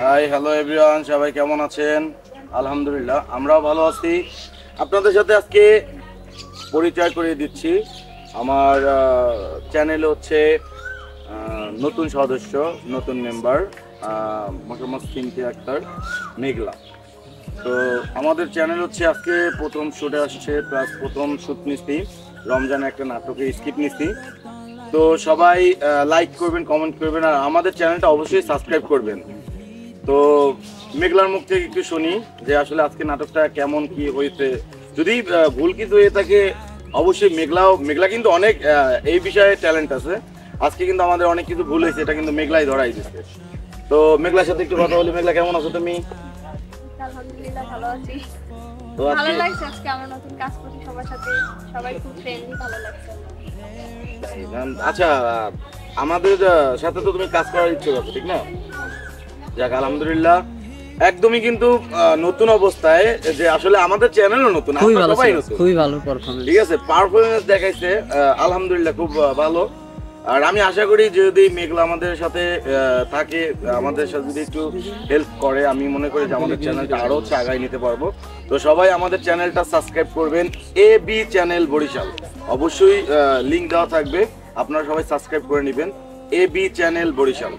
Hi hello everyone, সবাই কেমন আছেন? আলহামদুলিল্লাহ আমরাও ভালো আছি। আপনাদের সাথে আজকে পরিচয় করিয়ে দিচ্ছি। আমার চ্যানেলে হচ্ছে নতুন সদস্য, নতুন মেম্বার মোহাম্মদ সিমতি আক্তার মেঘলা। তো আমাদের চ্যানেল হচ্ছে আজকে প্রথম শুটে আসছে, প্লাস প্রথম শুট নিচ্ছি, রমজানে একটা নাটকের স্কিপ নিচ্ছি। তো সবাই লাইক করবেন, কমেন্ট করবেন, আর আমাদের চ্যানেলটা অবশ্যই সাবস্ক্রাইব করবেন। তো মেঘলার মুখ থেকে একটু শুনি যে আসলে আজকে নাটকটা কেমন কি হয়েছে। যদি ভুল কিছু হয়ে থাকে অবশ্যই মেঘলা কিন্তু অনেক এই বিষয়ে ট্যালেন্ট আছে। আজকে কিন্তু আমাদের অনেক কিছু ভুল হয়েছে, এটা কিন্তু মেঘলাই ধরাই দিচ্ছে। তো মেঘলার সাথে একটু কথা বলি। মেঘলা, কেমন আছো তুমি? আলহামদুলিল্লাহ ভালো আছি। তো ভালো আজকে লাগছে আজকে আমরা নতুন কাজ করছি সবার সাথে, সবাই খুব ফ্রেন্ডলি, ভালো লাগছে। আচ্ছা, আমাদের সাথে তো তুমি কাজ করার ইচ্ছে করছো, ঠিক না? যাক আলহামদুলিল্লাহ। একদমই কিন্তু নতুন অবস্থায়, যে আসলে আমাদের চ্যানেলও নতুন, খুবই আমরা ভালো সবাই ছিল, নতুন। খুবই ভালো পারফরম্যান্স। ঠিক আছে, পারফরমেন্স দেখাইছে আলহামদুলিল্লাহ, খুব ভালো। আর আমি আশা করি যদি মেঘলা আমাদের সাথে থাকে, আমাদের সাথে যদি একটু হেল্প করে, আমি মনে করি যে আমাদের চ্যানেলটা আরো হচ্ছে আগায় নিতে পারবো। তো সবাই আমাদের চ্যানেলটা সাবস্ক্রাইব করবেন, এ বি চ্যানেল বরিশাল। অবশ্যই লিংক দেওয়া থাকবে, আপনারা সবাই সাবস্ক্রাইব করে নেবেন, এ বি চ্যানেল বরিশাল।